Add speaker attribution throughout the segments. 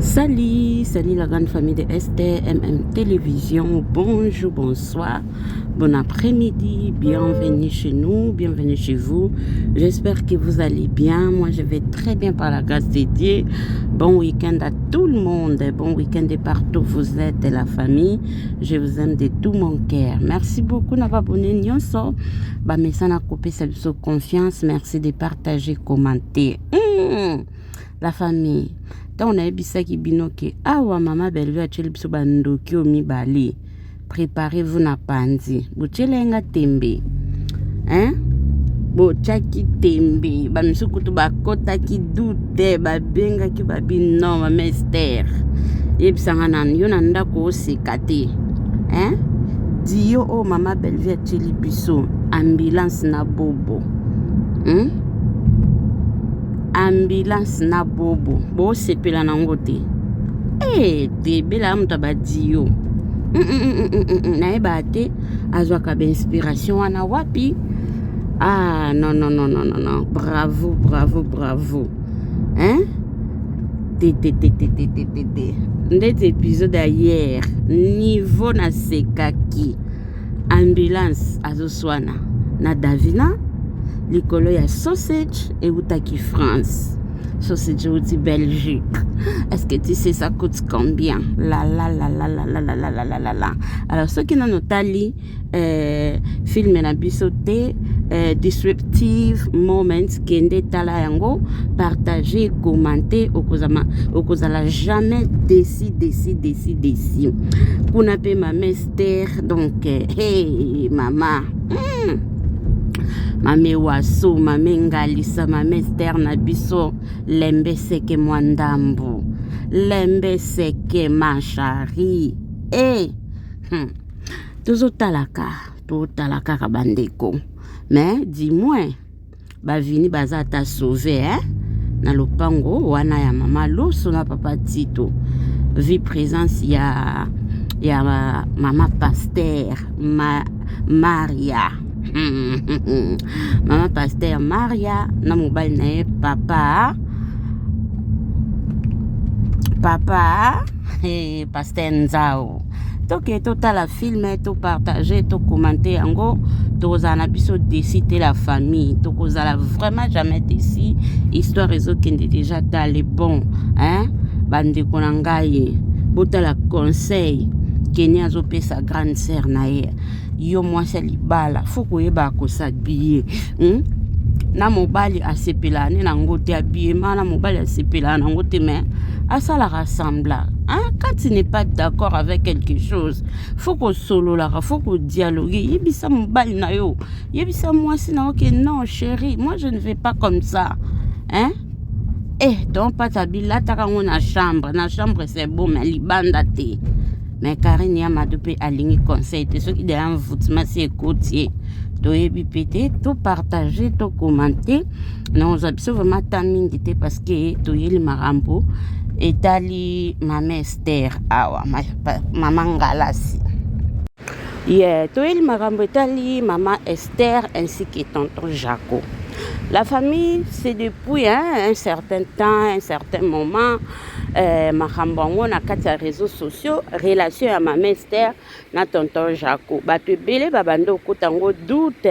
Speaker 1: Salut la grande famille de STMM Télévision. Bonjour, bonsoir, bon après-midi, bienvenue chez nous, bienvenue chez vous. J'espère que vous allez bien. Moi, je vais très bien par la grâce de Dieu. Bon week-end à tout le monde. Bon week-end de partout où vous êtes, la famille. Je vous aime de tout mon cœur. Merci beaucoup d'avoir abonné. Nyonso. Mais ça n'a coupé cette confiance. Merci de partager, commenter. La famille. Tant on a bisaki binoke awa mama belve acheli biso bandoki omi bali. Préparez-vous na panzi. Bochelenga tembe. Hein? Bochaki tembe. Ba misukutu bakota ki dute ba benga ki ba bino ma mester. Yebisanga nan yo na ndako osekate. Hein? Dio o mama belve acheli biso ambulance na bobo. Ambulance na bobo bo sepela na ngote te bela mta badio na ebate azwa ka inspiration wana wapi non bravo hein ndete épisode hier niveau na sekaki ambulance azoswana na Davina likolo ya sausage et outaki France. Sausage outi Belgique. Est-ce que tu sais ça coûte combien? La. Alors ceux qui n'ont notali film na bisote disruptive moments kende tala yango partager commenter okozala jamais déci kuna pe ma mester donc hey mama mame waso mame ngalisa mame ster na biso lembe seke mwandambu lembe seke mashari totalaka kabandeko mais dis-moi bavini baza ta sauver na lopango wana ya mama loso na papa Tito vie présence ya mama Pasteur Maria Mama Pasteur Maria na mobile na papa Pasteur Nzao toke totala filme to partager to commenter yango tozana biso décider la famille tokozala vraiment jamais déci histoire ezokende déjà dans les bons bandeko na ngai botala conseil Kenya azopesa grande sœur na ye yo mwasi libala faut koyeba kosabiller na mobali asepela na ngote habillement na mobali asepela na ngote mais à ça la rassembla quand tu n'es pas d'accord avec quelque chose faut que solo la faut que dialoguer yebisa mobali na yo yebisa mwasi na OK non chérie moi je ne vais pas comme ça donc pas tabila takango na chambre c'est bon mais libanda te mais Karine Yamadoupe aligné conseil de ceux qui derrière vous c'est écoutier to yebi pété to partager to commenter non j'abso vraiment tamindité parce que to yeli marambo etali mama Esther awa mama ngalasi to yeli marambo etali mama Esther ainsi que tonton Jaco. La famille, c'est depuis un certain temps, un certain moment, Mahambango na kati réseaux sociaux, relation à ma mère, na tonton Jaco. Tu belé babando kotango doute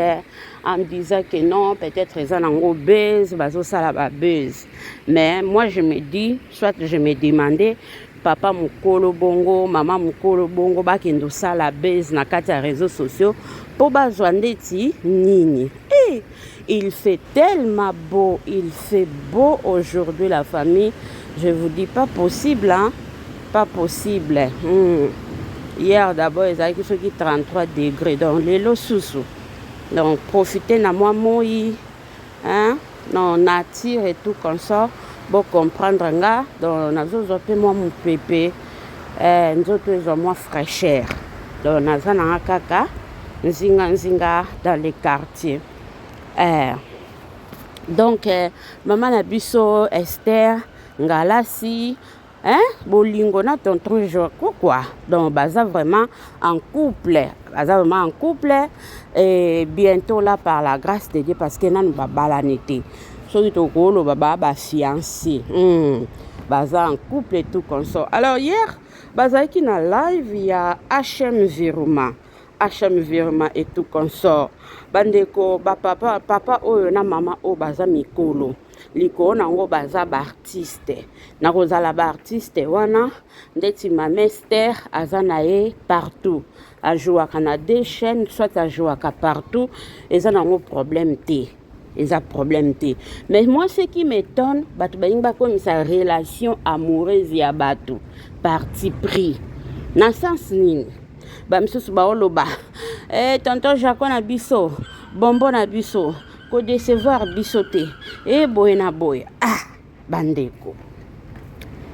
Speaker 1: en me disant que non, peut-être ils ont buzz, bazo sala ba buzz. Mais moi je me dis, soit je me demandais, papa mukolo bongo, maman mukolo bongo, bakendo sala buzz na kati réseaux sociaux, pour bazwandeti nini. Il fait tellement beau, il fait beau aujourd'hui la famille. Je vous dis pas possible, pas possible. Hier d'abord, ils avaient ceux qui 33 degrés dans les lots sous. Donc profitez na moi moi, non nature et tout comme ça. Bon comprendre nga, donc nazo zope moi mon pépé, nous autres moi fraîcheur. Donc nazo na kaka, nzinga dans les quartiers. Donc maman Nabiso Esther Ngalasi bolingo na tonton Joko quoi. Donc baza vraiment en couple et bientôt là par la grâce de Dieu parce que nan ba balanité so to ko lo baba ba fiancé baza en couple et tout consort. Alors hier bazalaki na live ya HM Viruma et tout consort. Bandeko papa oyo na mama oyo baza mikolo likolo nango baza baartiste nakozala baartiste wana ndeti Mama Esther aza na ye partout ajouaka na deux chaînes soit ajouaka partout eza nango problème te. Mais moi ce qui m'étonne bato bayinga comme sa relation amoureuse ya bato parti pris na sens nini bamisusu baoloba tonton Jaco na biso bombo na biso ko décevoir biso te boye na boye bandeko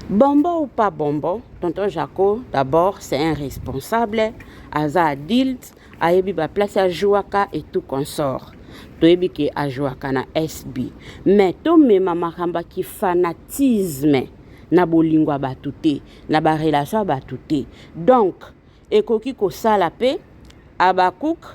Speaker 1: bombo ou pas bombo tonton Jaco d'abord c'est un responsable aza adulte ayebi ba place à jouaka et tout consort toyebi ke ajouaka na SB mais to mema makamba ki fanatisme na bolingo ya bato te na ba relation ya bato te donc ekoki kosala pe Abakouk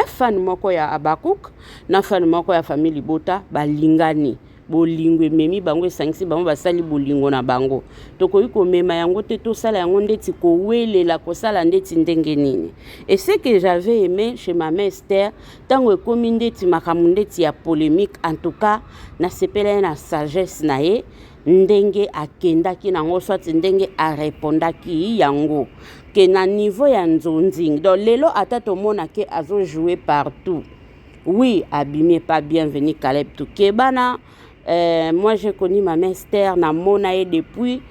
Speaker 1: fan moko ya Abakouk na fan moko ya famille Bota balingani bolingo ememi bango esangisi bango basali bolingo na bango tokoki komema yango te tosala yango ndeti kowelela kosala ndeti ndenge nini et ce que j'avais aimé chez Mama Esther tango ekomi ndeti makambo ndeti ya polémique en tout cas na sepela na sagesse na ye ndenge akendaki nango soit ndenge arépondaki yango ke na niveau ya nzonzing donc lelo ata tomona ke azo jouer partout oui abîmé pas bienvenu Caleb Toukebana. Moi j'ai connu Mama Esther na monae depuis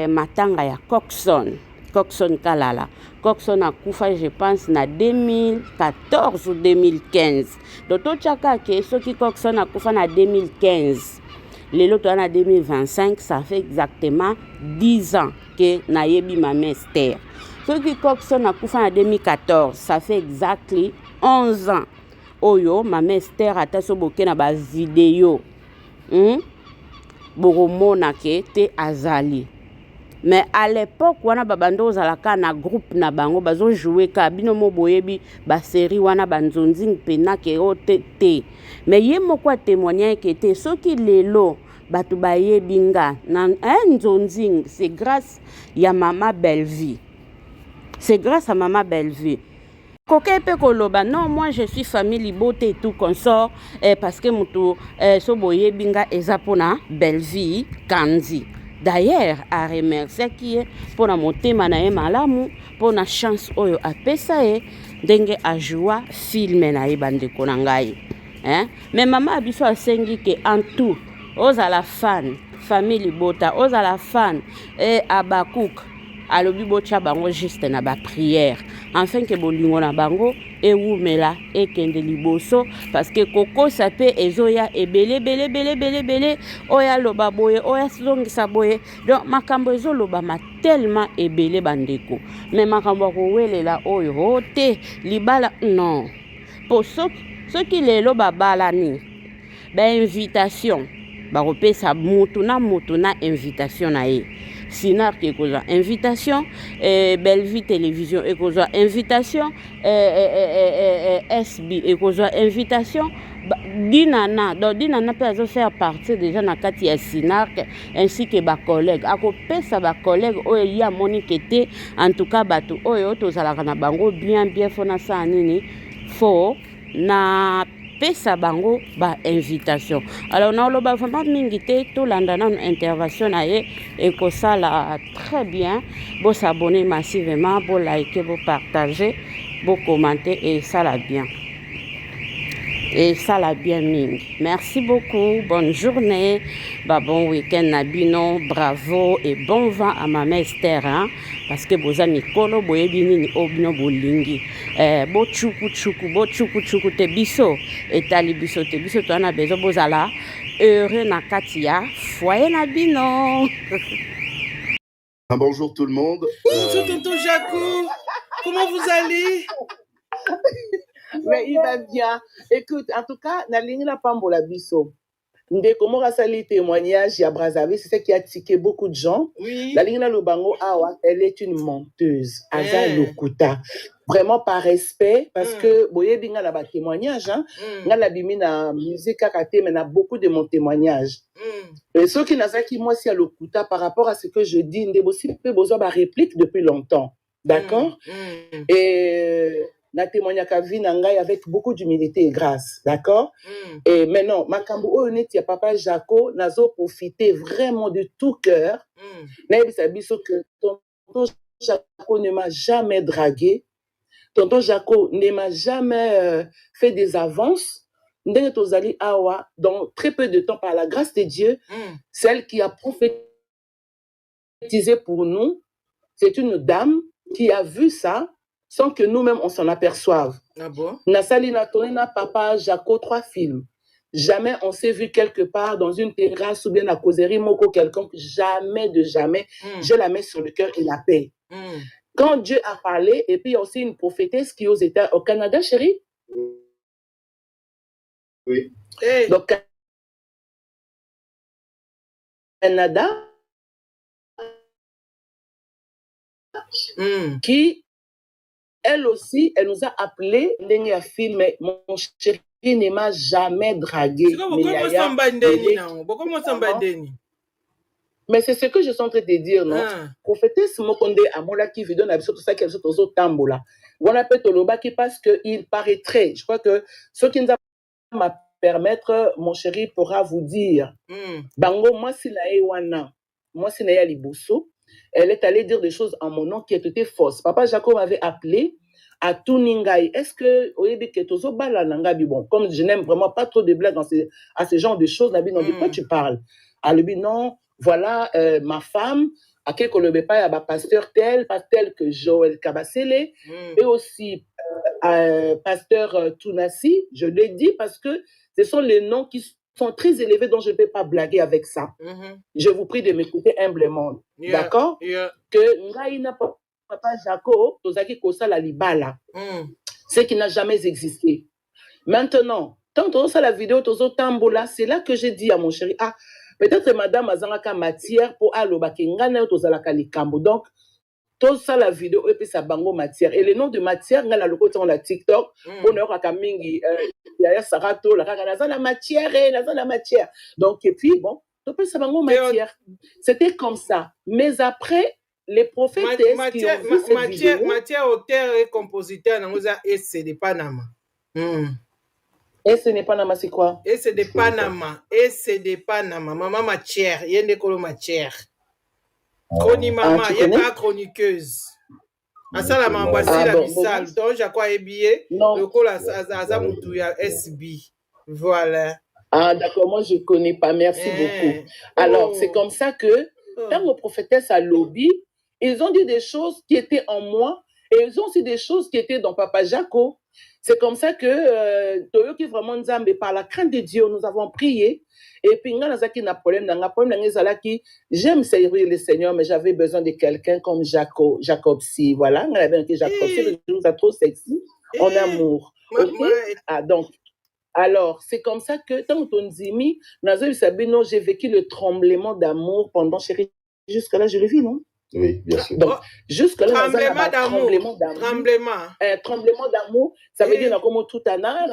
Speaker 1: matanga ya Coxon Kalala. Coxon a kufa je pense na 2014 ou 2015. Donc to chaka ke soki Coxon a kufa na 2015. Lelo to na 2025 ça fait exactement 10 ans que na yebi Mama Esther. Soki Coxon a kufa na 2014 ça fait exactly 11 ans. Oyo Mama Esther ata so boke na ba video boromona ke te azali mais à l'époque wana babando ozalaka na groupe na bango bazo jouer ka bino mo boyebi ba série wana banzonzing pena ke te mais ye moko témoigner ke te soki lelo batu bayebi nga na nzonzing c'est grâce ya Mama Bellevie Kokepe koloba non moi je suis famille Boté et tout consort parce que mutu so boye binga ezapona Bellevie Kanzi d'ailleurs a remercier qui pour na motema na ye malamu pour na chance oyo apesa ye ndenge ajua film na ye bandeko na ngai mais mama abiso asengi ke en tout ozala fan famille Bota ozala fan Abakouk alobi bocha bango juste na ba prière enfin que bolingo na bango ewumela ekende liboso parce que koko sape ezoya ebele oya loba boye oya zongisa boye donc makambo ezoloba ma tellement ebele bandeko mais makambo ko welela oyo te libala non pour ceux qui lelo babala ni ba invitation ba repesa mutu na invitation na ye Sinar qui est invitation, Bellevie Télévision est invitation, SB est invitation, Dinana, donc Dinana peut faire partie déjà dans le cas Sinar ainsi que ma collègue. À côté ça ma collègue, il y a Monique était en tout cas bateau, tous à la Ranabango bien fona ça nini, fort na pesa bango ba invitation alors na loba vraiment mingi te to landana intervention na ye et que ça là très bien bo s'abonner massivement bo liker bo partager bo commenter et ça là bien mingi. Merci beaucoup, bonne journée, bon week-end Nabino, bravo et bon vent à Mama Esther parce que boza mikolo boyebi nini obino bolingi bo chuku te biso etali biso te biso to na bezo bozala heureux na katia foyer Nabino.
Speaker 2: Bonjour tout le monde.
Speaker 3: Bonjour tonton Jaco, comment vous allez?
Speaker 4: Mais il va bien. Écoute, en tout cas, na lingi la pambola biso.
Speaker 2: Ndeko Moko asali témoignage à Brazzaville, c'est ça qui a tiqué beaucoup de gens.
Speaker 3: Oui.
Speaker 2: La Lingna Lubango Awa, elle est une menteuse. Aza Lokuta. Vraiment par respect, parce que boye binga na ba témoignage, hein. Nga la bimi na musique kakate, mais na beaucoup de mon témoignage. Et ceux qui n'a qui moi si à Lokuta par rapport à ce que je dis, ndebo si peu besoin ba réplique depuis longtemps. D'accord? Et na témoignage à vie nangai avec beaucoup d'humilité et grâce. D'accord? Et maintenant, Makambo honnête, ya papa Jaco, nazo profiter vraiment de tout cœur. Naïbisa biso que tonton Jaco ne m'a jamais dragué. Tonton Jaco ne m'a jamais fait des avances. Ndenge tozali awa, dans très peu de temps, par la grâce de Dieu, celle qui a prophétisé pour nous, c'est une dame qui a vu ça sans que nous-mêmes on s'en aperçoive.
Speaker 3: Ah bon?
Speaker 2: Nasali na tourné na papa Jaco 3 films. Jamais on s'est vu quelque part dans une terrasse ou bien à causerie moko quelconque. Jamais de jamais. Je la mets sur le cœur et la paix. Quand Dieu a parlé, et puis il y a aussi une prophétesse qui est au Canada, chérie.
Speaker 3: Oui. Hey.
Speaker 2: Donc, Canada, qui, elle aussi, elle nous a appelé, Ndenge film, mais mon chéri ne m'a jamais dragué. Mais c'est ce que je suis en train de dire, non? Prophétesse Mokonde Amola qui vidonne à tout ça, qu'elle soit aux tambola. Voilà peut-être le bas qui parce qu'il paraîtrait. Je crois que ce qui nous a permettre, mon chéri pourra vous dire. Bango, moi, si la Ewana, moi, si la Liboso, elle est allée dire des choses en mon nom qui étaient fausses. Papa Jacob m'avait appelé à Tuningai. Est-ce que, bon, comme je n'aime vraiment pas trop de blagues à ce genre de choses, de quoi tu parles? À lui, non, voilà, ma femme, à quel qu'on le pas, pasteur tel, pas tel que Joël Kabasele, et aussi pasteur Tounassi, je l'ai dit parce que ce sont les noms qui sont très élevés dont je ne peux pas blaguer avec ça. Je vous prie de m'écouter humblement. D'accord? Que Ngaïna Papa Jaco, Tozaki Kosa la Libala, ce qui n'a jamais existé. Maintenant, quand on a la vidéo Tozo Tambola, c'est là que j'ai dit à mon chéri, ah, peut-être madame Azanaka matière pour Aloba Kengana Tozalaka Likambo. Donc, tout ça la vidéo et puis ça bango matière. Et le nom de matière, on a le côté on la TikTok, on a Kamingi, derrière Sarato, la matière, la matière. Donc, et puis bon, tout ça bango matière. C'était comme ça. Mais après, les prophètes qui ont vu cette vidéo,
Speaker 3: matière, auteur et compositeur, et c'est de Panama.
Speaker 2: Et ce n'est pas Nama, c'est quoi?
Speaker 3: Et c'est de Panama. Et c'est de Panama. Maman matière, il y a une école matière. Chroni maman, il n'y a pas chroniqueuse. Ça la mamboisi la bisale. Donc, j'ai quoi habillé? Le col à Zamoutouya SB. Voilà.
Speaker 2: Ah, d'accord, moi je ne connais pas. Merci beaucoup. Alors, c'est comme ça que, quand nos prophétesses à lobby, ils ont dit des choses qui étaient en moi et ils ont aussi des choses qui étaient dans Papa Jaco. C'est comme ça que, Toyo qui vraiment nous a, mais par la crainte de Dieu, nous avons prié. Et puis, j'aime servir le Seigneur, mais j'avais besoin de quelqu'un comme Jacob si. Voilà, Jacob si, nous a trop sexy, en amour. Okay? Ah, donc, alors, c'est comme ça que, tant que ton zimi, j'ai vécu le tremblement d'amour pendant, chérie, jusque-là, je le vis, non?
Speaker 4: Oui, bien sûr.
Speaker 2: Donc, jusque-là,
Speaker 3: tremblement d'amour.
Speaker 2: Tremblement d'amour, ça veut dire comme tout ana,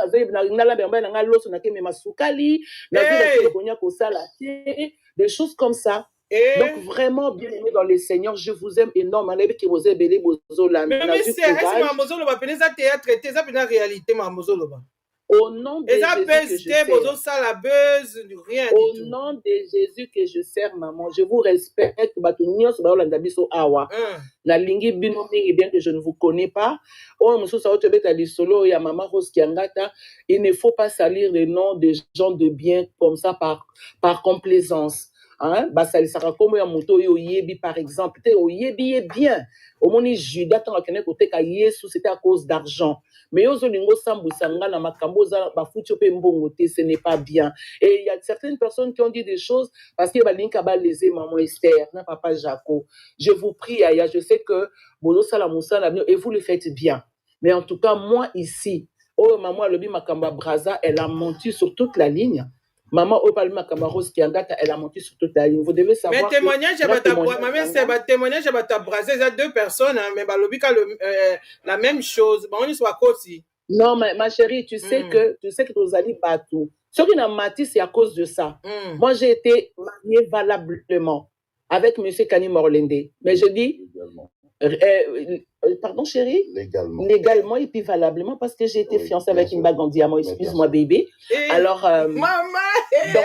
Speaker 2: des choses comme ça. Donc, vraiment, bien aimé dans le Seigneur, je vous aime énormément.
Speaker 3: Mais c'est la réalité,
Speaker 2: au nom de
Speaker 3: Jésus,
Speaker 2: nom de Jésus que je sers, maman, je vous respecte. Bien que je ne vous connais pas, il ne faut pas salir les noms des gens de bien comme ça par complaisance. Hein? Par exemple, bien. Au moins, Judas, c'était à cause d'argent. Mais ce n'est pas bien. Et il y a certaines personnes qui ont dit des choses parce que maman Esther, papa Jaco. Je vous prie, Aya, je sais que et vous le faites bien. Mais en tout cas, moi ici, oh maman Lobi Makamba Braza, elle a menti sur toute la ligne. Maman Opalma Kamaros Kiangata, elle a monté sur toute la ligne. Vous devez savoir.
Speaker 3: Mais témoignage à témoignage à Tabrasé, il y a 2 personnes, hein, mais Balobika la même chose. Bon, on y soit aussi.
Speaker 2: Non, ma chérie, tu sais que tu allez partout. Ce qui n'a mati, c'est à cause de ça. Moi, j'ai été mariée valablement avec M. Kani Morlende. Mais je dis, pardon, chérie? Légalement et puis valablement parce que j'ai été fiancée avec une bague en diamant. Excuse-moi, bébé. Alors,
Speaker 3: maman! Donc,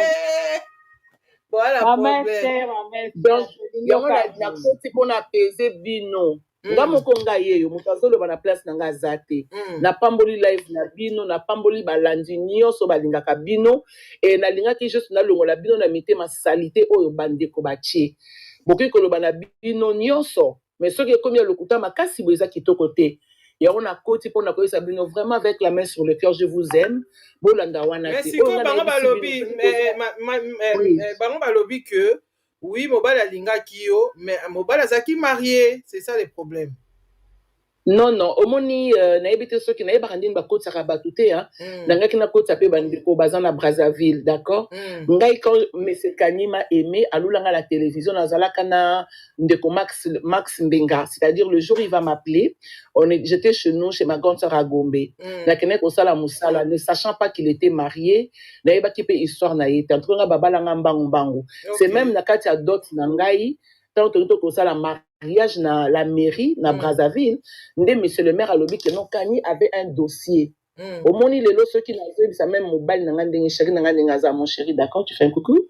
Speaker 3: voilà,
Speaker 2: ma mère. Donc, il y a un petit peu apaisé bino. Nga mokonga yeyo mutazo le bana place nanga zate na pamboli live na bino na pamboli balandi nyonso balingaka bino et na linga ki juste na longola bino na mité ma salité oyo bandeko batie boki ko lo bana bino nyonso mais ce qui est comme le lokuta makasi boza kitoko te ya on a koti pona ko sabino vraiment avec la main sur le cœur je vous aime bolanda wana
Speaker 3: merci ko bango balobi bango balobi que oui, Mobala Linga Kyo, mais Mobala Zaki marié, c'est ça le problème.
Speaker 2: Non, omoni na ebité ceux qui na ebandine ba kota rabatouté hein. Nanga ki na kota pe bandiko bazana Brazzaville, d'accord? Ngai quand monsieur Kani m'a aimé alulanga la télévision nazala kana ndeko Max Mbenga, c'est-à-dire le jour il va m'appeler, j'étais chez nous chez ma grande sœur à Gombe. Na kene ko sala musala ne sachant pas qu'il était marié, na eba ki pe histoire na yete entre nga babala nga mbangu. C'est même na kati ya dot na ngai tant que ko sala mariage na la mairie na Brazzaville, monsieur le maire a lobby que non Kani avait un dossier. Au moni lelo ceux qui n'avaient ça même mobile nanga ndenge chéri nanga ndengaza mon chéri, d'accord, tu fais un coucou?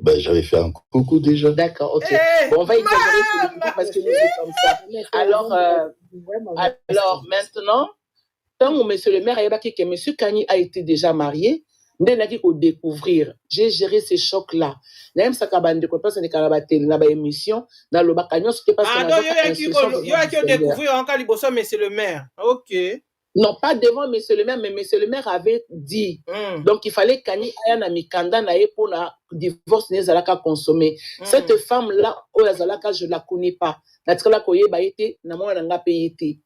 Speaker 4: Ben j'avais fait un coucou déjà.
Speaker 2: D'accord, OK. Bon, on va exagérer sur le coucou parce que nous c'est comme ça. Alors maintenant, tant que monsieur le maire a évoqué que monsieur Kani a été déjà marié, ndenge ko découvrir, j'ai géré ces chocs là. Même ça kabande ko passe ne kalabatel na ba émission dans le bakanyo ce qui passe
Speaker 3: yo a qui découvrir encore liboso monsieur le maire. OK.
Speaker 2: Non, pas devant monsieur le maire, mais monsieur le maire avait dit. Donc il fallait Kani aya na mikanda na ye pour na divorce ne zalaka consommer. Cette femme là oyazalaka je la connais pas. Na tsala ko yeba été na mona nga payete.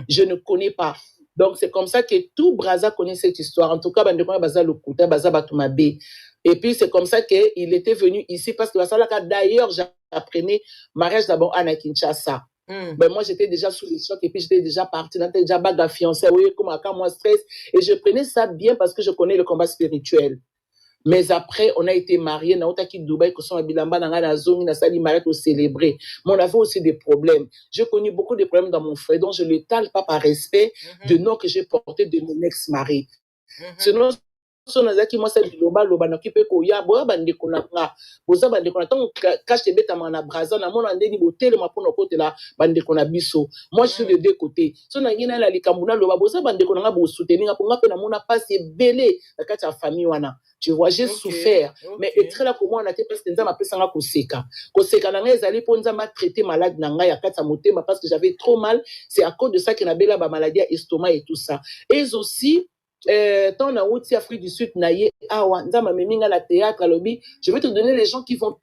Speaker 2: Je ne connais pas. Donc, c'est comme ça que tout Brazza connaît cette histoire. En tout cas, Baza Lokuta, Baza Batumabe. Et puis, c'est comme ça qu'il était venu ici parce que d'ailleurs, j'apprenais mariage d'abord à Kinshasa. Ben, moi, j'étais déjà sous les chocs et puis j'étais déjà partie, j'étais déjà bague fiancée. Oui, comme à moi, stress. Et je prenais ça bien parce que je connais le combat spirituel. Mais après, on a été mariés, na otaki Dubaï, que son abilamba na la zone, na sali marié pour célébrer. Mais on avait aussi des problèmes. J'ai connu beaucoup de problèmes dans mon frère, donc je ne le tale pas par respect de nom que j'ai porté de mon ex-mari. Sinon, sonazaki moi c'est loba na kipe ko ya bo bande konanga boza bande konata cache beta mana braza na mona ndeni botele mapono kote la bande kona biso. Moi je suis de deux côtés. So na ngina la likambuna loba boza bande konanga bo soutenir nga pe na mona passe belé na kati ya famille wana. Tu vois, j'ai souffert. Mais très là comment on a été parce que nzama pesanga koseka na nga ezali ponza m'a traité malade na nga ya kati ya motema parce que j'avais trop mal. C'est à cause de ça que na bela ba maladie à estomac et tout ça. Et aussi tant na outi Afrique du Sud na ye awa nzama meminga la théâtre lobby, je vais te donner les gens qui vont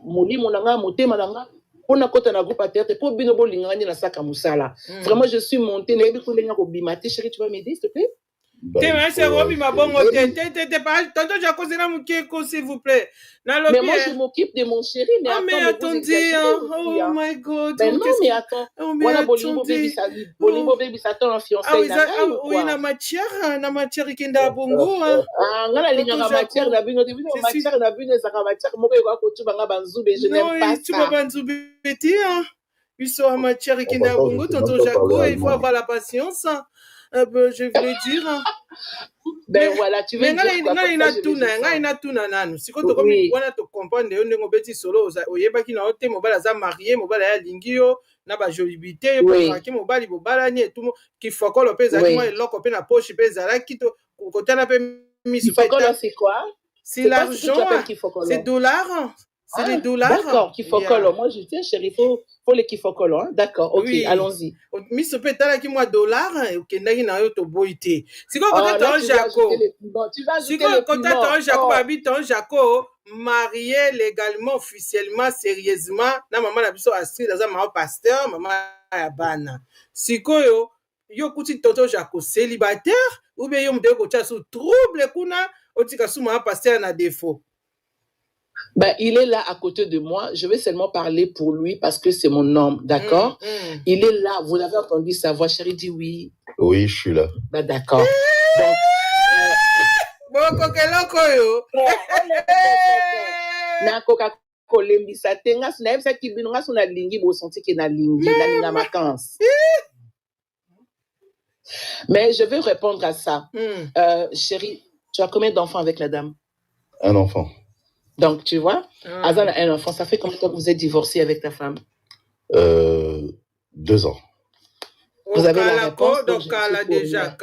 Speaker 2: moli monanga motema nanga on a côté na groupe à théâtre pour bino bolingani na saka musala. Vraiment je suis montée na yebi ko lenga ko bimate chérie, tu vas m'aider s'il te plaît?
Speaker 3: C'est Roby Mabongo. Tonton Jacozena Moukeko, s'il vous plaît.
Speaker 2: Mais moi, je m'occupe de mon chéri. Mais
Speaker 3: mais attendez. Oh my God.
Speaker 2: Mais non, mais attends. Voilà, Bolimbo Baby, ça t'en fiancé.
Speaker 3: Oui, la matière qui est dans Bongo.
Speaker 2: Ah, la ligne de matière, la bune, la bune, ça va matière. Moi, je n'aime pas ça.
Speaker 3: Tu vas Banzoube, ils sont en matière qui est dans Bongo, Tonton Jaco, il faut avoir la patience. Je voulais dire.
Speaker 2: Ben voilà, tu veux dire quoi?
Speaker 3: Ina tuna nanu. Si koto komi wana to comprendre yo ndenge obeti solo oyeba ki na ote mobala za marié, mobala ya lingio na ba jolibité yo pa ki mobali bobala ni tout ki fokolo peza ki mo eloko pe na poche peza la ki to kotana pe misu.
Speaker 2: Fokolo c'est quoi?
Speaker 3: C'est l'argent. C'est dollars. C'est les dollars.
Speaker 2: D'accord, kifokolo. Moi je dis chérie, faut les kifokolo, hein. D'accord, OK, allons-y.
Speaker 3: Miss Petala qui moi dollars, OK, ndaki na yo to boité. Si ko kota ton Jaco. Si ko kota ton Jaco habite ton Jaco, marié légalement, officiellement, sérieusement, na maman na biso Astrid dans un maman pasteur, maman ya bana. Si ko yo kuti tonton Jaco célibataire, ou bien yom de kocha sous trouble kuna otika souma pasteur na défaut.
Speaker 2: Ben, il est là à côté de moi. Je vais seulement parler pour lui parce que c'est mon homme, d'accord? Il est là. Vous avez entendu sa voix, chérie, dit oui.
Speaker 4: Oui, je suis là.
Speaker 2: Ben, d'accord. Donc, na koka kolembisa te nga sina yebisa kibino nga sona lingi bo senti ke na lingi na linga vacances. Mais je vais répondre à ça. Chérie, tu as combien d'enfants avec la dame?
Speaker 4: Un enfant.
Speaker 2: Donc, tu vois, Azan a un enfant. Ça fait combien de temps que vous êtes divorcé avec ta femme?
Speaker 4: 2 ans.
Speaker 2: Vous avez la réponse.
Speaker 3: Donc, déjà,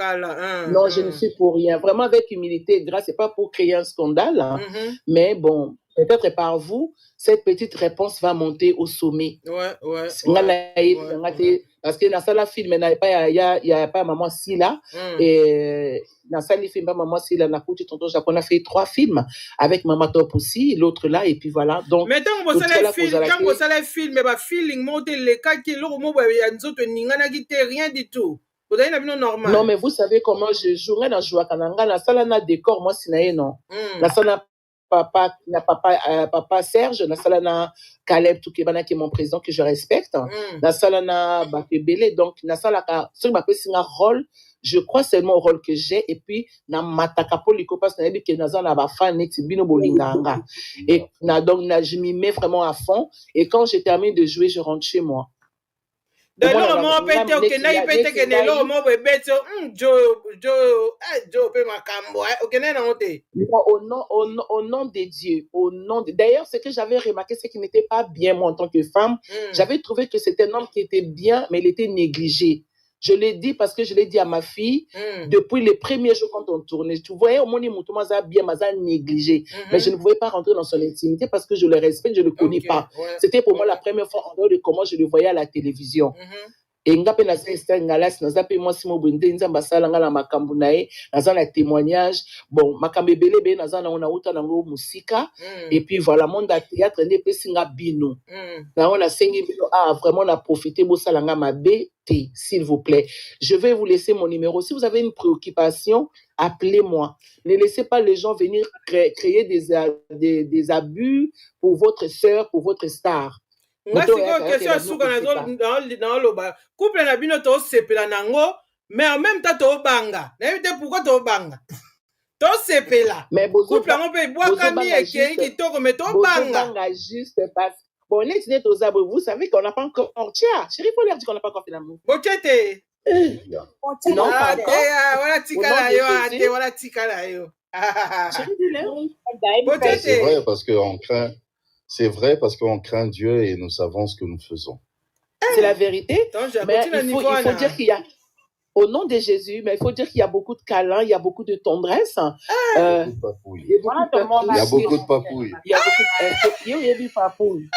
Speaker 2: non, je ne suis pour rien. Vraiment, avec humilité et grâce, c'est pas pour créer un scandale. Hein. Mais bon, peut-être par vous, cette petite réponse va monter au sommet.
Speaker 3: Ouais.
Speaker 2: Parce que dans la film, il n'y a pas maman si là. Et dans la film, maman si là, on a fait 3 films avec Maman Top aussi, l'autre là, et puis voilà. Donc,
Speaker 3: mais tant que vous avez film, mais feeling, les cas qui rien du tout. Vous avez une normal.
Speaker 2: Non, mais vous savez comment je jouerais dans Joua Kananga, la salle na décor, moi, c'est non. La salle papa Serge, na salana Caleb Toukebana qui est mon président que je respecte, na salana Bakebele, donc na salaka ce que m'appelle c'est un rôle, je crois seulement au rôle que j'ai, et puis na mataka poliko parce que que na zana ba fan net bino bolinganga et na donc je m'y mets vraiment à fond, et quand je termine de jouer je rentre chez moi.
Speaker 3: Au nom
Speaker 2: de Dieu, au nom de... D'ailleurs, ce que j'avais remarqué, c'est qu'il n'était pas bien, moi, en tant que femme. J'avais trouvé que c'était un homme qui était bien, mais il était négligé. Je l'ai dit parce que je l'ai dit à ma fille depuis les premiers jours quand on tournait. Tu voyais, au moins, il m'a bien, m'a négligé. Mais je ne pouvais pas rentrer dans son intimité parce que je le respecte, je ne le connais pas. C'était pour moi la première fois en dehors de comment je le voyais à la télévision. Et ngape na sesta ngalas na zape moi simo bende nzamba sala ngala makambu nae na témoignage bon makambe belebe na zana ona uta nango musika et puis voilà monde à théâtre ne pesinga bino na ona sengi bino vraiment na profiter bo sala nga mabe te s'il vous plaît. Je vais vous laisser mon numéro. Si vous avez une préoccupation, appelez-moi. Ne laissez pas les gens venir créer des abus pour votre sœur, pour votre star.
Speaker 3: Couple na bino to sepela nango, mais en même temps to banga. N'évitez pourquoi to banga. To sepela.
Speaker 2: Mais
Speaker 3: couple nango pe bois kami et qui to mais to banga.
Speaker 2: Juste parce bon les vous savez qu'on n'a pas encore tiens, chérie faut leur dire qu'on n'a pas encore fait l'amour.
Speaker 3: Bochete.
Speaker 2: Non pas encore.
Speaker 3: Voilà tikala yo, voilà tikala yo.
Speaker 4: C'est vrai parce qu'on craint. C'est vrai parce qu'on craint Dieu et nous savons ce que nous faisons.
Speaker 2: C'est la vérité. Mais il faut dire qu'il y a, au nom de Jésus, mais il faut dire qu'il y a beaucoup de câlins, il y a beaucoup de tendresse.
Speaker 4: Il y a beaucoup de papouilles.
Speaker 2: Il y a beaucoup de papouilles.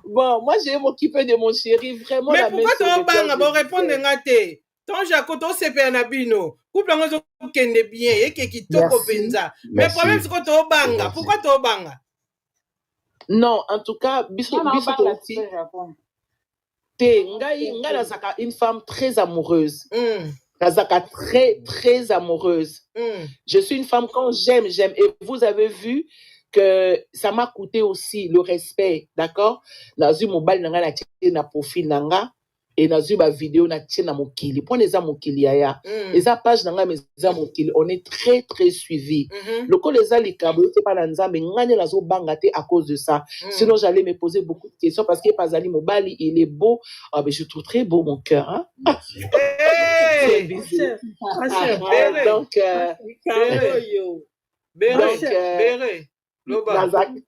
Speaker 2: Bon, moi, je vais m'occuper de mon chéri, vraiment.
Speaker 3: Mais pourquoi tu vas bon répondre ngate? Ton Jacoto sepe na bino. Couple ngozo kende bien et qui toko penza. Mais le problème c'est que tu banga. Pourquoi tu banga?
Speaker 2: Non, en tout cas, une femme très amoureuse. Nazaka très amoureuse. Je suis une femme quand j'aime. Et vous avez vu que ça m'a coûté aussi le respect, d'accord? Nazu mobile nanga na tché na profil nanga. Et nazu ba vidéo na tché na mokili. Pour les mokili yaya. Les page nanga mais mokili. On est très suivi. Le coup les alikabo c'est pas lanza mais ngane nazo bangate à cause de ça. Sinon j'allais me poser beaucoup de questions parce que Pazali Mobali il est beau. Ah ben je trouve très beau mon cœur hein.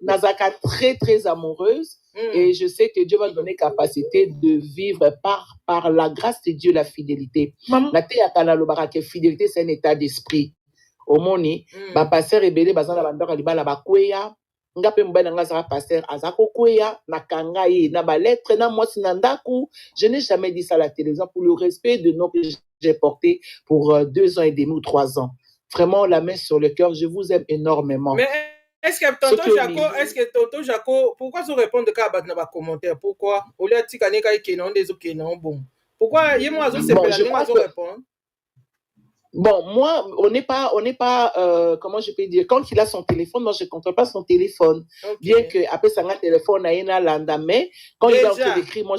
Speaker 2: Nazaka très amoureuse. Et je sais que Dieu va donner capacité de vivre par la grâce de Dieu la fidélité. La fidélité c'est un état d'esprit. Au moni, ba pasteur rebelle bazana bandora libala ba kweya. Ngape mbana ngazara pasteur azako kweya na kangaye na ba lettre na moi sinandaku. Je n'ai jamais dit ça à la télévision pour le respect de nos que j'ai porté pour 2 ans et demi ou 3 ans. Vraiment la main sur le cœur, je vous aime énormément.
Speaker 3: Mais est-ce que tonton Jaco, pourquoi vous répondez à nos commentaires? Pourquoi? Au lieu de dire qu'il y a des bon. Pourquoi il y a moi
Speaker 2: Bon, je crois que... Bon, moi, on n'est pas, comment je peux dire, quand il a son téléphone, moi, je ne contrôle pas son téléphone. Okay. Bien que, après, ça a un téléphone, il y a un mais quand il est en train d'écrire, moi,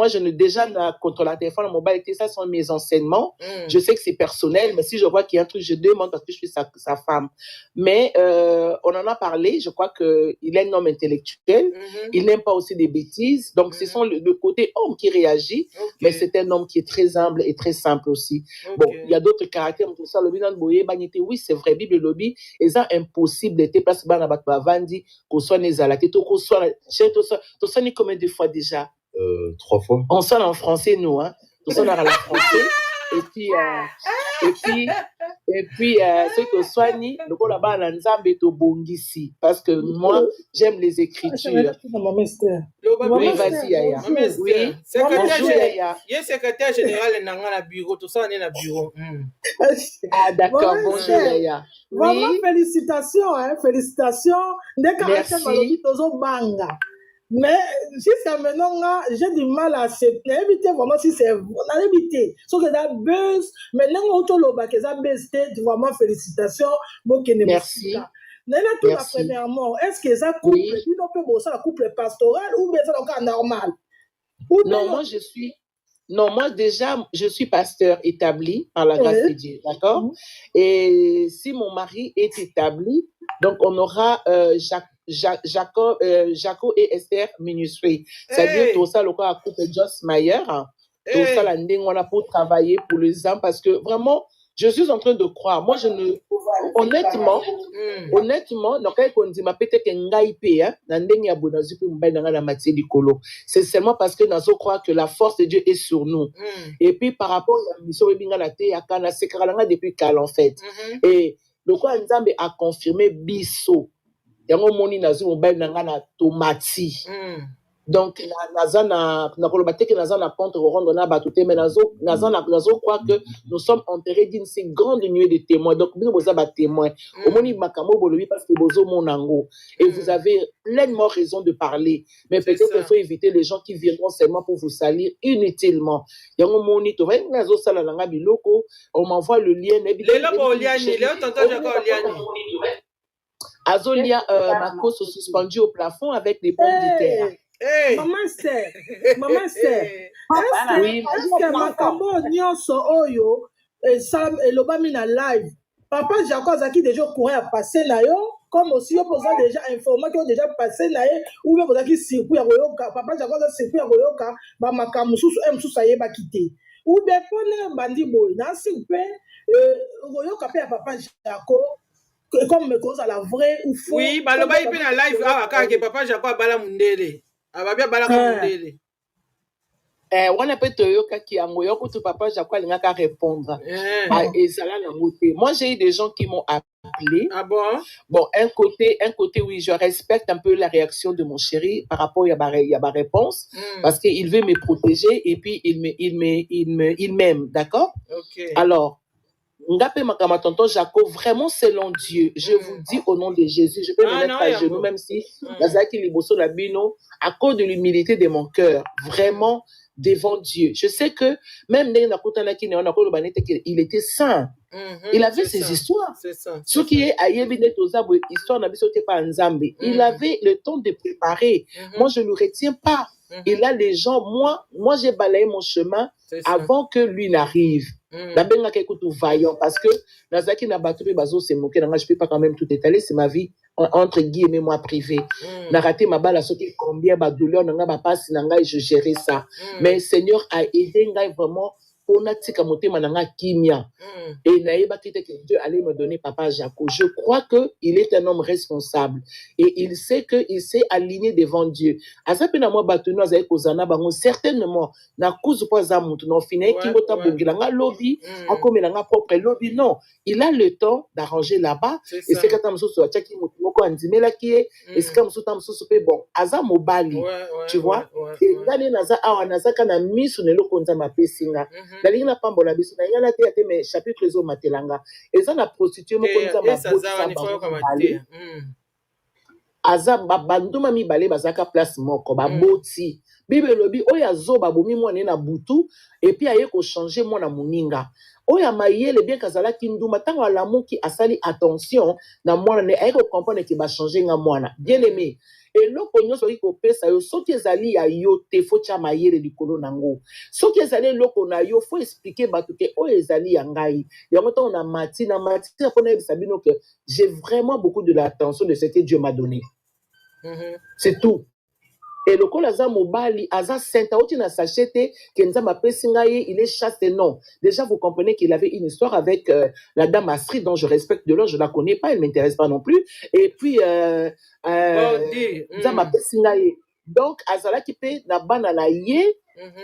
Speaker 2: je ne déjà contre la téléphone mobile, ça sont mes enseignements. Je sais que c'est personnel, mais si je vois qu'il y a un truc, je demande parce que je suis sa femme. Mais on en a parlé, je crois qu'il est un homme intellectuel, il n'aime pas aussi des bêtises, donc ce sont le côté homme qui réagit, mais c'est un homme qui est très humble et très simple aussi. Bon, il y a d'autres caractères, tout ça, le bilan de oui, c'est vrai, Bible lobby, et ça impossible d'être parce que Bandi, qu'on soit né à la tête, qu'on soit, tout ça, ni combien de fois déjà?
Speaker 4: 3 fois.
Speaker 2: On sonne en français, nous, hein. On sonne en français. Et puis, ceux qui soignent, le coup là-bas, on a to bongisi. Parce que moi, j'aime les écritures. Oui, vas-y, Yaya. Oui, bonjour, Yaya.
Speaker 3: Il y a secrétaire général dans le bureau, tout ça, on est dans le bureau.
Speaker 2: Ah, d'accord, bonjour, Yaya.
Speaker 5: Vraiment, félicitations, hein, félicitations.
Speaker 2: Merci.
Speaker 5: Mais jusqu'à maintenant, j'ai du mal à accepter. Éviter vraiment si c'est on a évité. Sauf que ça buzz. Maintenant, on a que ça buzz. Vraiment, félicitations.
Speaker 2: Merci.
Speaker 5: Tout premièrement, est-ce que ça couple, on peut bosser un couple pastoral ou bien ça encore normal?
Speaker 2: Non, moi déjà, je suis pasteur établi par la grâce de Dieu, d'accord? Et si mon mari est établi, donc on aura Jaco et Esther Ministry. C'est-à-dire tout ça, le cas à couple Joss Mayer, tout ça, la nding, on a pour travailler pour les âmes parce que vraiment, je suis en train de croire. Moi, je ne. Honnêtement, donc, on dit, ma peut-être qu'un gaïpé, c'est seulement parce que nous croyons que la force de Dieu est sur nous. Et puis, par rapport à la mission, depuis qu'elle en fait. Et le quoi, Nzambe a confirmé Bisso. Yango moni nazu mobile na tomati. Donc na kolobate que naza na contre rendre na batute mais nazo croire que nous sommes enterrés d'une si grande nuée de témoins. Donc nous boza ba témoins. Omoni makambo bolobi parce que bozo monango et vous avez pleinement raison de parler. Mais peut-être qu'il faut éviter les gens qui viendront seulement pour vous salir inutilement. Yango moni to va nazo sala nanga biloko, on m'envoie le lien Azolia Marco se suspendu au plafond avec des pommes de terre.
Speaker 5: Maman c'est est-ce que makambo nyonso oyo Sam et lobami na live papa Jacob Zaki déjà courir à passer là yo comme aussi yo posant déjà informé que déjà passé là ou bien posant qui circuit ya koyoka papa Jacob circuit ya koyoka ba makamu susu ayeba quitter ou bien pone bandi boy na simpe koyoka pe ya papa Jacob comme me cause à la vraie ou faux.
Speaker 3: Oui, bah le bail na live ah que papa Jacob bala mundele. Ababia bala mundele.
Speaker 2: On a peut toyoka qui a moyo ko papa Jacob linga ka répondre. Et ça là la moté. Moi j'ai eu des gens qui m'ont appelé.
Speaker 3: Ah bon?
Speaker 2: Bon, un côté oui, je respecte un peu la réaction de mon chéri par rapport à ma réponse parce qu'il veut me protéger et puis il m'aime, d'accord?
Speaker 3: OK.
Speaker 2: Alors Ngapé Makama tonton Jacob, vraiment selon Dieu, je vous dis au nom de Jésus, je peux me mettre à genoux, même si Nazaki Liboso Labino, à cause de l'humilité de mon cœur, vraiment devant Dieu. Je sais que même il était saint. Il avait ses histoires. Ce qui est histoire il avait le temps de préparer. Moi, je ne le retiens pas. Et là, les gens, moi, j'ai balayé mon chemin avant que lui n'arrive. Vaillant parce que Nazaki n'a battu bazo c'est moqué je peux pas quand même tout étaler, c'est ma vie entre guillemets moi privée. N'a raté ma balle à ce qui combien ba douleur n'a pas passe n'a je gérer ça. Mais Seigneur a aidé ngai vraiment pour natika motema nanga kimia. Et naïba que Dieu allait me donner papa Jaco. Je crois que il est un homme responsable et il sait que il s'est aligné devant Dieu. Azape na moi batunu azaye kozana bango certainement na kuzu po za mutu no fine ki mota bongila nga lobby akomela nga propre lobby non, il a le temps d'arranger là-bas et c'est quand mususu achaki mutu moko andimela ki et c'est comme mususu mususu pe bon aza mobali tu vois et ngani naza awa nazaka na misu nelo konza mapesinga dalingi na pambola biso na yana te ate me chapitre zo matelanga eza na prostituée moko nza maboti aza banduma mibale bazaka place moko baboti Bible lobi oya zo babomi mwana na butu et puis aye ko changer mwana moninga oya mayele bien kazala kinduma tango alamuki asali attention na mwana ne aye ko comprendre que ba changer nga mwana bien aimé eloko nyonso oki kopesa yo soki ezali ya yo te fo tia mayele likolo nango soki ezali eloko na yo fo expliquer bato ke oyo ezali ya ngai yango ntango na mati mpona yebisa bino que j'ai vraiment beaucoup de l'attention de ce que Dieu m'a donné. C'est tout. Et le col aza mobali, aza senta, oti na sachete, kenza ma pesingaye, il est chaste, non. Déjà, vous comprenez qu'il avait une histoire avec la dame Astrid, dont je respecte de l'or, je la connais pas, elle m'intéresse pas non plus. Et puis, ma pesingaye. Donc, azala qui peut na bana na ye,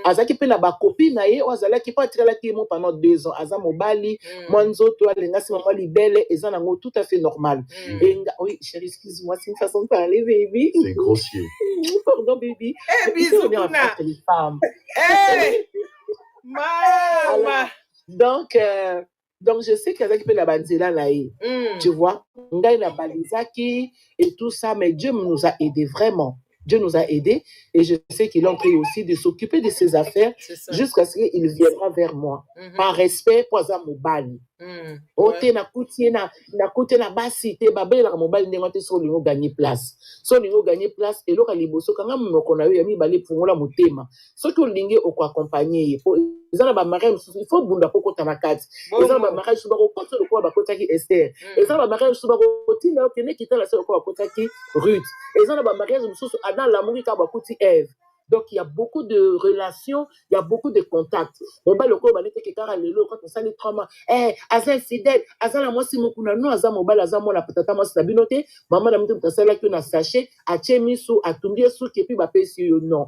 Speaker 2: azala qui peut na ba copine na ye, ou azala qui peut attirer la qui pendant 2 ans. Aza mobali, mwanzo, toi, lenga, si maman libelle, et ça nango tout à fait normal. Et oui, chérie, excuse-moi, c'est une façon de parler, baby.
Speaker 4: C'est grossier.
Speaker 2: Pardon, baby.
Speaker 3: Eh, bisous, Kuna.
Speaker 2: Les femmes.
Speaker 3: Eh, maman.
Speaker 2: Donc, je sais qu'il y a qui peut la banzela là, tu vois. Ngai na balizaki et tout ça, mais Dieu nous a aidés vraiment. Dieu nous a aidés et je sais qu'il est en train aussi de s'occuper de ses affaires jusqu'à ce qu'il viendra vers moi. Par respect pour Aza Mobali. Ote na kuti na basi te babela mobali ndenge te so lingo gagner place. So lingo gagner place et loka liboso kanga moko na yo ya mibale pungola motema. So to linge oko accompagner ezana ba mariage il faut bunda poko tabakati. Ezana ba mariage suba ko koto ko ba kotaki Esther. Ezana ba mariage suba ko tina okene kitala so ko ba kotaki Ruth. Ezana ba mariage mususu ana l'amour ka ba kuti Ève. Donc, il y a beaucoup de relations, il y a beaucoup de contacts. On va le coup, on va dire que quand on s'en est trauma, Aza fidèle, Aza la moi si mon kuna, non, Aza mobile, Aza moi la patata, moi c'est la binote, maman la mouton, ça là qu'on a saché, à Tchemisu, à Tumbiesou, qui puis va payer sur non.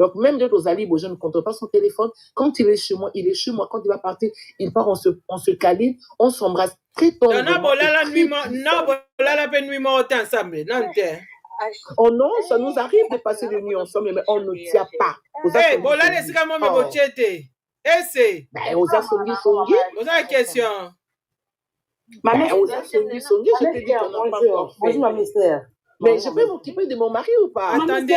Speaker 2: Donc, même de nos alibes, je ne compte pas son téléphone. Quand il est chez moi, il est chez moi. Quand il va partir, il part, on se câline, on s'embrasse très tendrement.
Speaker 3: Non, la peine nuit morte ensemble, non,
Speaker 2: oh non, ça nous arrive de passer la nuit ensemble, mais on ne tient pas.
Speaker 3: Eh, bon, là, les gars, moi, me bochete. Eh, c'est.
Speaker 2: Ben, aux songi.
Speaker 3: Vous avez une question?
Speaker 2: Ben, aux songi, je te dis qu'on n'a pas encore fait.
Speaker 5: Bonjour, ma mystère.
Speaker 2: Mais je peux m'occuper de mon mari ou pas?
Speaker 3: Attendez,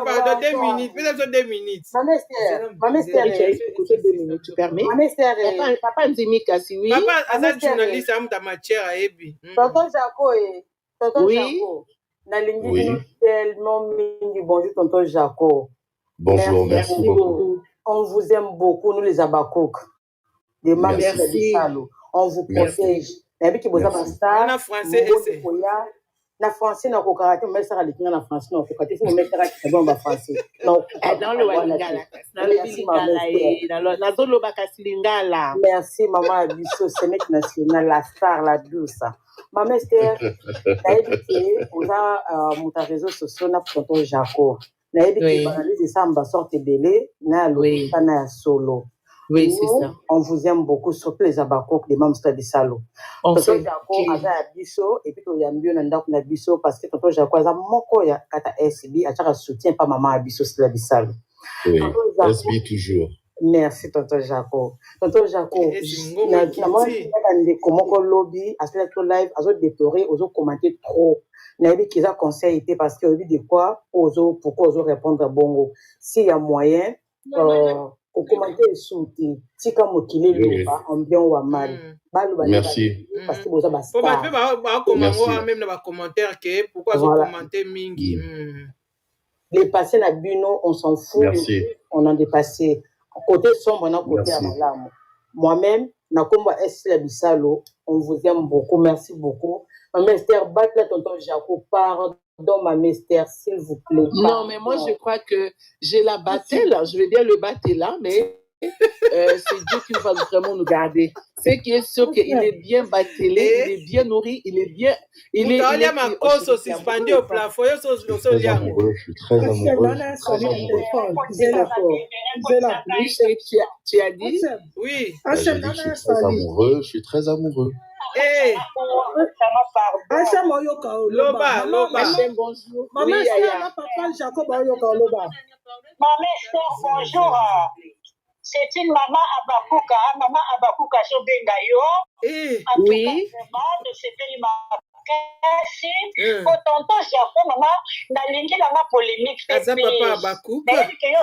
Speaker 3: pardon, 2 minutes. Peut-être 2 minutes.
Speaker 5: Ma mystère.
Speaker 2: Écoutez 2 minutes, tu permets?
Speaker 5: Ma mystère.
Speaker 2: Papa Nzimi Kassi, oui.
Speaker 3: Papa, Aza journaliste, à ta matière à Ebi.
Speaker 5: Tonton Jaco,
Speaker 2: oui.
Speaker 5: Oui. Tellement mingi. Bonjour, tonton Jaco.
Speaker 4: Bonjour, merci beaucoup.
Speaker 5: On vous aime beaucoup, nous les Abakouk. Des membres de Salo. On vous protège.
Speaker 3: Na français, essai.
Speaker 5: Na français, na kokarate, mais ça, na français, na kokarate, faut mettre ça dans le français. Non,
Speaker 2: dans le Walingala. Dans le Bakasilingala.
Speaker 5: Merci, maman Abisso, Sénèque nationale, la star, la douce. Maman Esther, t'as évité, on a mon réseau social, na tonton Jaco. Na évité, banaliser ça, on va sortir délai, na l'autre, na solo.
Speaker 2: Oui, c'est ça.
Speaker 5: On vous aime beaucoup, surtout les Abakok, les membres de Salo. Tonton Jaco, Aza Abisso, et puis il y a mieux dans le Abisso, parce que tonton Jaco, Aza Moko, ya kata SB, Acha soutien pas maman Abisso, c'est la Salo.
Speaker 4: Oui, SB toujours.
Speaker 5: Merci, tonton Jaco. Tonton Jaco, moi, je comment lobby, à ce live, à ce déplorer, aux autres commenter trop. N'a dit qu'ils ont conseillé parce que de quoi, pourquoi aux autres répondre à bongo. S'il y a moyen, au commentaire soutien, si comme au qu'il est en bien ou à mal.
Speaker 4: Merci.
Speaker 5: Parce que vous avez
Speaker 3: même dans les commentaires pourquoi vous commentez mingi.
Speaker 5: Les passés na Buno, on s'en fout.
Speaker 4: Merci.
Speaker 5: On a dépassé. Côté sombre, on a côté à Malam. Moi-même, Nakomba S. Bissalo, on vous aime beaucoup. Merci beaucoup. Ma mystère, batte là, tonton Jaco, pardon, ma mystère, s'il vous plaît.
Speaker 2: Non, mais moi, je crois que j'ai la battée là. Je vais bien le battre là, mais c'est Dieu qui va vraiment nous garder. C'est qui est sûr qu'il est bien battelé, il est bien nourri, il est bien. Il est
Speaker 3: ma cause aussi suspendu au plafond.
Speaker 4: Je suis très amoureux.
Speaker 2: Tu as dit?
Speaker 3: Oui.
Speaker 4: Je suis très amoureux.
Speaker 3: Eh, Loba,
Speaker 2: bonjour.
Speaker 5: Maman, papa Jacob,
Speaker 6: bonjour. C'est une maman Abakuka, Sobengayo.
Speaker 2: Oui.
Speaker 6: De ce pays merci. Au tonton Japon, maman, nalingi la ma polémique.
Speaker 3: Aza papa Abakou.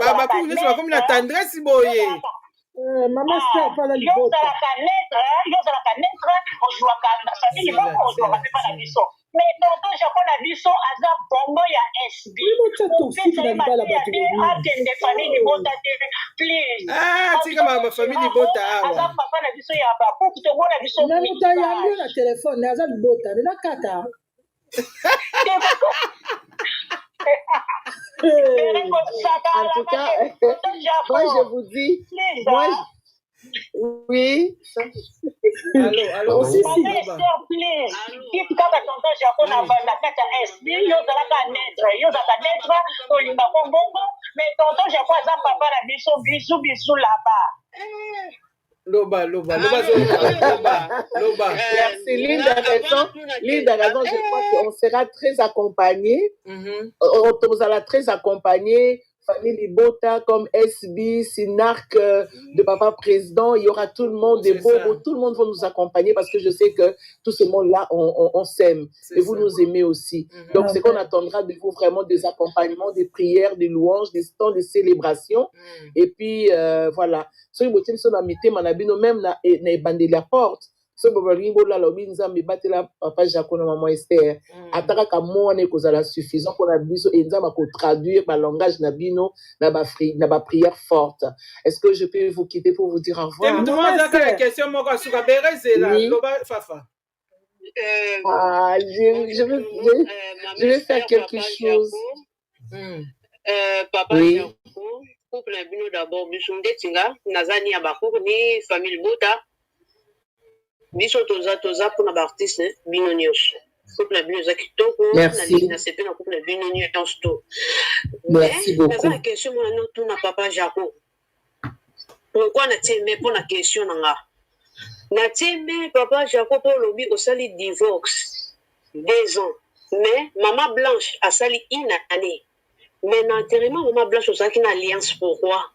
Speaker 3: Abakou, nous sommes comme la tendresse, boye.
Speaker 5: Maman, c'est pas la
Speaker 6: yo za la connaître, on joue à la famille, on joue à la biso. Mais tonton Japon la biso aza bongo ya SB. Akende famille ni bota please.
Speaker 3: Ah, tika ma famille ni bota awa.
Speaker 6: Aza papa na biso ya Abakou, kutobo na biso.
Speaker 5: Mais muta yango na téléphone, aza bota, na kaka.
Speaker 2: En tout cas, moi je vous dis, oui.
Speaker 3: Allô.
Speaker 6: S'il vous plaît. Qui kaka tonton Japon na kata SB, yo zalaka naître, olinga bongo, mais tonton Japon aza papa na biso bisou là-bas.
Speaker 3: Loba.
Speaker 2: Merci, Lynn a raison, je crois qu'on sera très accompagnés. On sera très accompagnés. Famille Libota comme SB, Sinarc, de Papa Président, il y aura tout le monde, des bobos, tout le monde va nous accompagner parce que je sais que tout ce monde-là, on s'aime et vous nous aimez aussi. Donc, c'est qu'on attendra de vous vraiment des accompagnements, des prières, des louanges, des temps de célébration. Et puis, voilà. Ce qui est même na bandé la porte. Ce qui papa Jacob maman Esther ataka kamone kozala suffisant pour la biso et nzama ko traduire ma langage na bino na ba prière forte. Est-ce que je peux vous quitter pour vous dire au revoir?
Speaker 3: La question moko suka bereze la loba fafa.
Speaker 2: Je vais faire quelque chose.
Speaker 7: Papa Jacob, couple bino d'abord biso ndetinga nazani ya bakoko ni famille Bota. Biso toza pour na artiste bino nyos couple bino za kitoko na sepe na couple bino nyos to.
Speaker 2: Merci beaucoup.
Speaker 7: La question moi non tout na papa Jacob. Pourquoi na tieme pour la question nga na tieme papa Jacob pour lobi au sali divorce 2 ans mais maman Blanche a sali une année mais l'enterrement maman Blanche a une alliance pourquoi?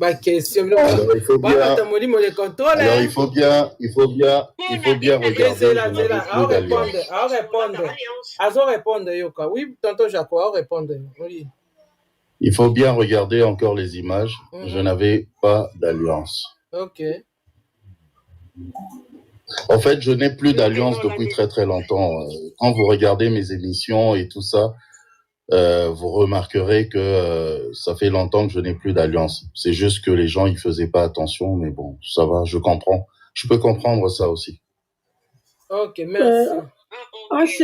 Speaker 3: Ma question.
Speaker 4: Il faut bien regarder.
Speaker 3: Oui, tonton Jaco, répondre. Oui.
Speaker 4: Il faut bien regarder encore les images. Je n'avais pas d'alliance.
Speaker 3: Ok.
Speaker 4: En fait, je n'ai plus d'alliance depuis très très longtemps. Quand vous regardez mes émissions et tout ça, vous remarquerez que ça fait longtemps que je n'ai plus d'alliance. C'est juste que les gens ils faisaient pas attention, mais bon, ça va, je comprends. Je peux comprendre ça aussi.
Speaker 3: Ok, merci.
Speaker 7: Ok,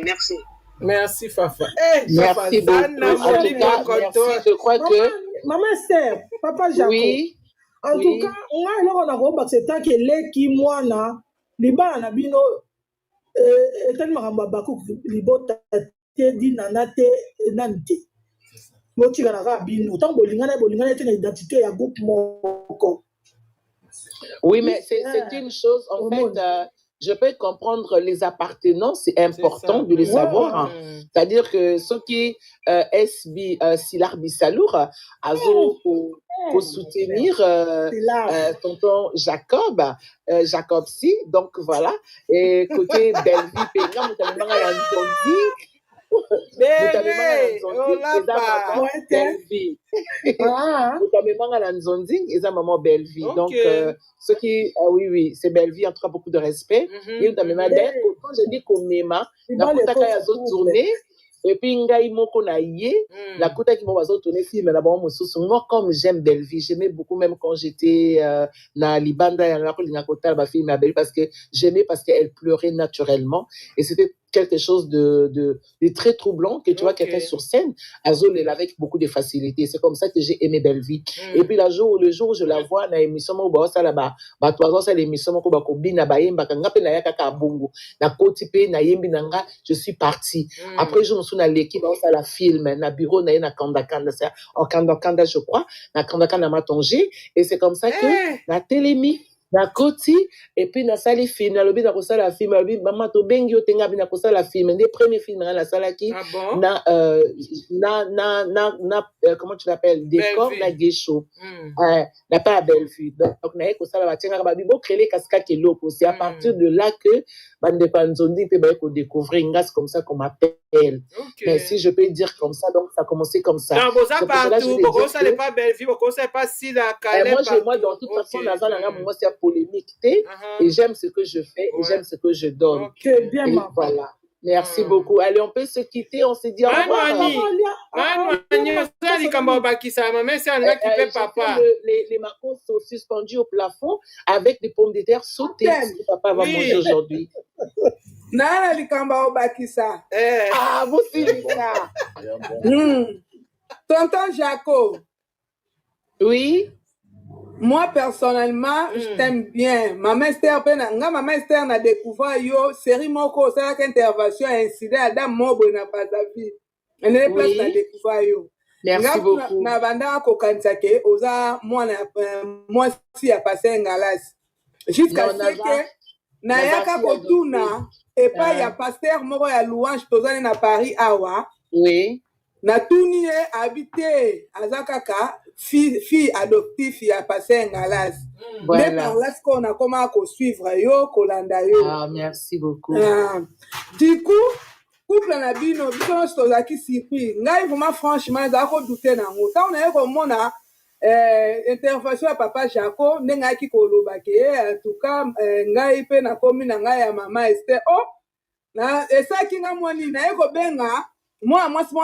Speaker 7: merci.
Speaker 3: Merci Fafa.
Speaker 2: Merci beaucoup. Je crois que
Speaker 5: maman Esther, papa Jacob.
Speaker 2: Oui.
Speaker 5: En tout cas, on a gros c'est tant que les qui moi na liba na bino tellement Bakou libota te di nanate nante. Moti kana ka bino tant bolingana te na identité ya groupe moko.
Speaker 2: Oui, mais c'est une chose en fait. Je peux comprendre les appartenances, c'est important de les savoir. C'est-à-dire que ceux qui SB Silar Bissalour pour soutenir tonton Jacob, Jacob si, donc voilà. Et côté Belleville, Pénga, Belleville. Donc, ceux qui, oui, c'est Belleville, en tout cas, beaucoup de respect. Et quand je dis qu'on m'aime, tourner. Et puis, la kota qui m'a tourné film, moi, comme j'aime Belleville, j'aimais beaucoup, même quand j'étais dans Libanda, parce que j'aimais parce qu'elle pleurait naturellement. Et c'était quelque chose de très troublant que tu vois quelqu'un sur scène. Azol est avec beaucoup de facilité. C'est comme ça que j'ai aimé Belleville. Et puis le jour où je la vois dans l'émission je suis partie. Après je me suis dans l'équipe à la film na bureau na Kandakanda en Kandakanda je crois na Kandakanda Matonge et c'est comme ça que na télémi na koti et puis na sali film na lobi na kosala film lobi mama to bengi yo tenga bina kosala film des premiers films na sala ki na comment tu l'appelles décor na Guécho na pas Bellevue donc na kosala ba tenga ba bibo créer cascade keloko c'est à partir de là que bande panzondi pe ba ko découvrir ngas comme ça qu'on m'appelle mais si je peux dire comme ça donc ça a commencé comme ça
Speaker 3: non boza partout beaucoup ça n'est pas Bellevue beaucoup ça n'est pas si la Calais
Speaker 2: moi dans toute façon moi c'est polémique et j'aime ce que je fais et j'aime ce que je donne.
Speaker 5: Bien,
Speaker 2: voilà. Merci beaucoup. Allez, on peut se quitter, on se dit au revoir. Les macros sont suspendus au plafond avec des pommes de terre sautées que papa va manger aujourd'hui.
Speaker 5: Ah,
Speaker 2: vous suivez ça.
Speaker 5: Tonton Jaco.
Speaker 2: Oui.
Speaker 5: Moi, personnellement, je t'aime bien. Maman Esther, Maman Esther n'a découvert yo, série moko, ça a intervention, incident, Adam Mobo n'a pas sa vie. Elle est place n'a découvert yo.
Speaker 2: Merci beaucoup.
Speaker 5: Na banda ko kansake, oza, moi si a passé un galas. Jusqu'à ce que, na yaka kotuna, et pas y a pasteur moko ya louange, tozane na Paris awa.
Speaker 2: Oui.
Speaker 5: Na tuni habité azakaka fille adoptive ya passé un galas. Mais par là ce qu'on a comment à suivre yo kolanda yo.
Speaker 2: Ah merci beaucoup.
Speaker 5: Du coup couple na bino biso tozaki surpris. Ngai vraiment franchement za ko douter na ngo. Ça on a comme na intervention ya papa Jaco ndenga ki koloba ke en tout cas ngai pe na komi na ngai ya mama Esther. Oh na esa kinga mwani na eko benga moi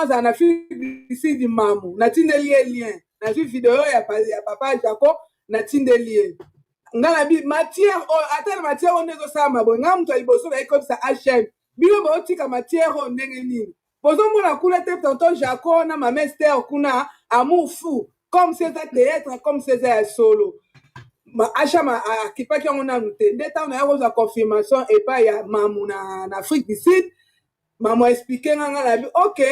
Speaker 5: ça na fait ici du mamu na tindeli lien na vu vidéo ya papa Jaco na tindeli ngala bi matière atelle matière on est ça mabo ngam to iboso ba comme ça HM bilo ba otika matière on ndenge nini pozo mona kula te tonton Jaco na mama Esther kuna amour fou comme c'est un théâtre comme c'est un solo ma achama akipaki on a noté ndeta on a eu confirmation et pas ya mamu na Afrique du Sud. Maman expliqué nga la bi OK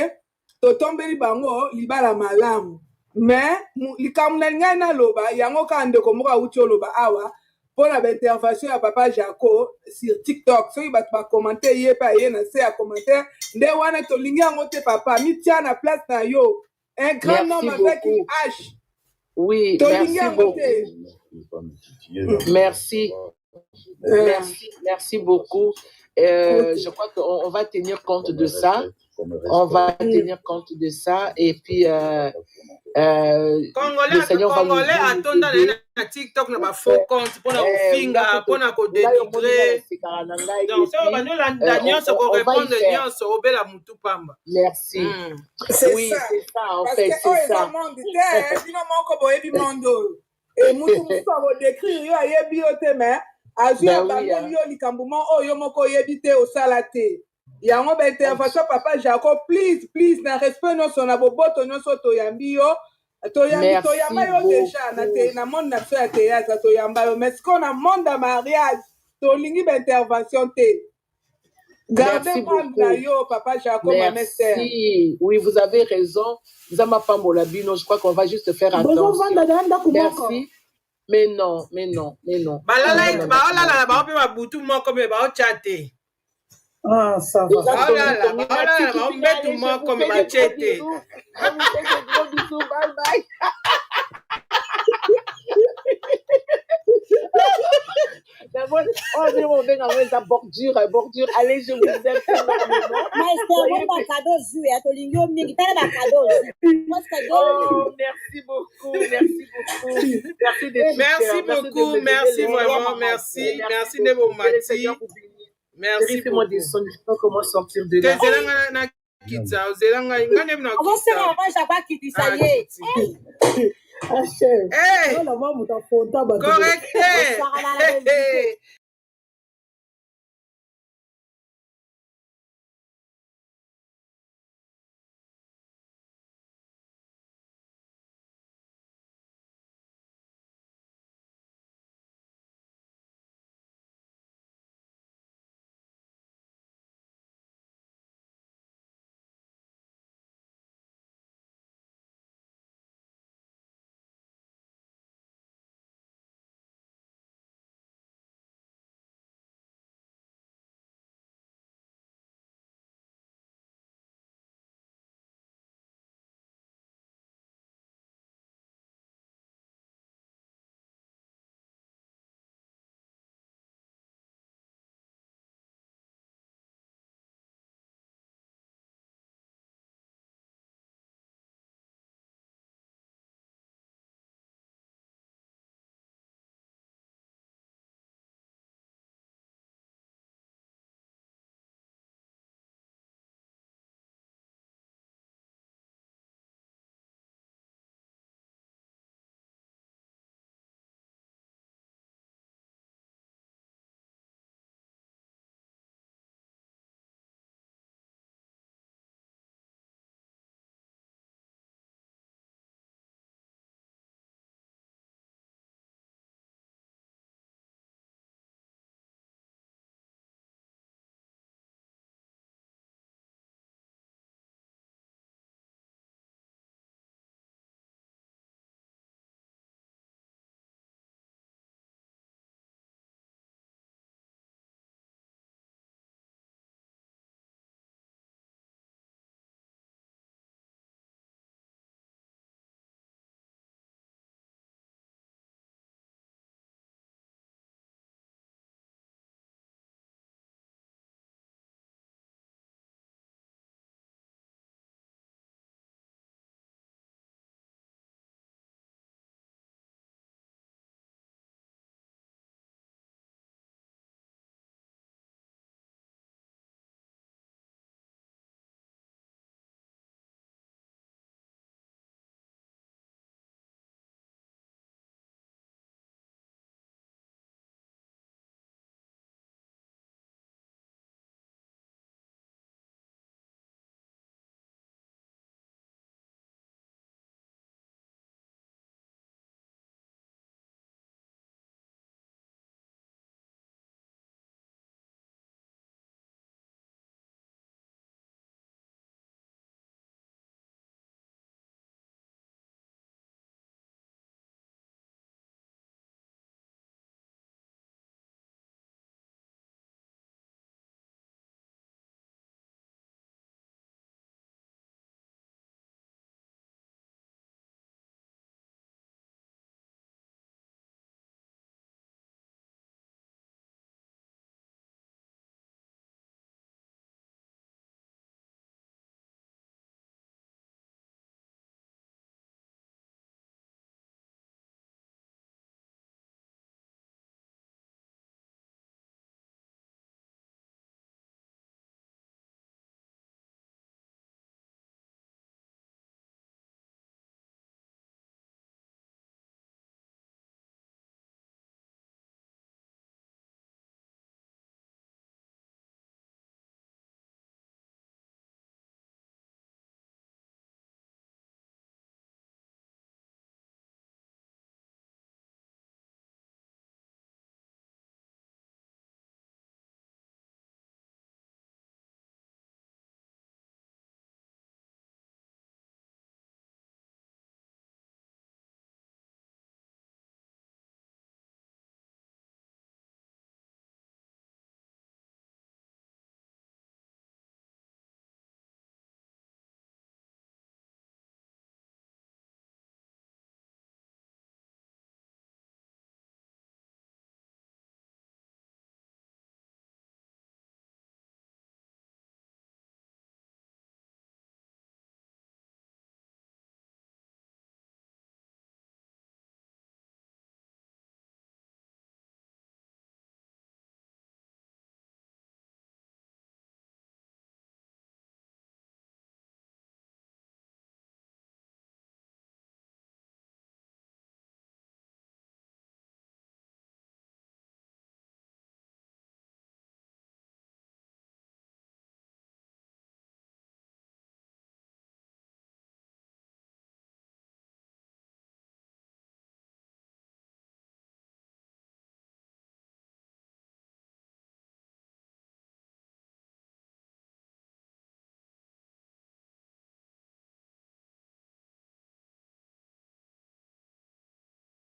Speaker 5: to tombeli bango libala malamu mais likamuna nga na loba yango ka ndeko moka uti loba awa pona ba intervention ya papa Jaco sur TikTok so ba commenter ye pa ye na se a commentaire nde wana to lingi yango te papa mi tia na place na yo un grand nombre avec une H.
Speaker 2: Oui, merci beaucoup. Merci beaucoup. Je crois qu'on va tenir compte de ça. On va tenir compte de ça. Et puis, le Seigneur va nous
Speaker 3: aider. TikTok n'a pas faux compte pour la finga, pour la dénigrer. Donc, ça va nous la se répondre au bel amutu pamba.
Speaker 2: Merci.
Speaker 5: Oui, c'est ça, en fait, c'est ça. Et nous sommes décrire yo ayebi yo te mais azua bango yo likambuma oyo moko yebite au salate. Yango ba intervention papa Jaco please na respect no sona boboto no soto yambi yo to yamba yo déjà na te na monde na fait théâtre to yamba yo mais ce qu'on a monde de mariage to lingi ba intervention te. Gardez moi yo papa Jaco ma sœur.
Speaker 2: Oui, vous avez raison. Zama Pambola Bino, je crois qu'on va juste faire attention. Merci. Mais non.
Speaker 5: Ah, ça
Speaker 2: va. Bordure. Allez, je vous aime merci beaucoup.
Speaker 3: Merci vraiment, merci de vos mati. Merci
Speaker 2: beaucoup. Des sons, je sais pas comment sortir de là.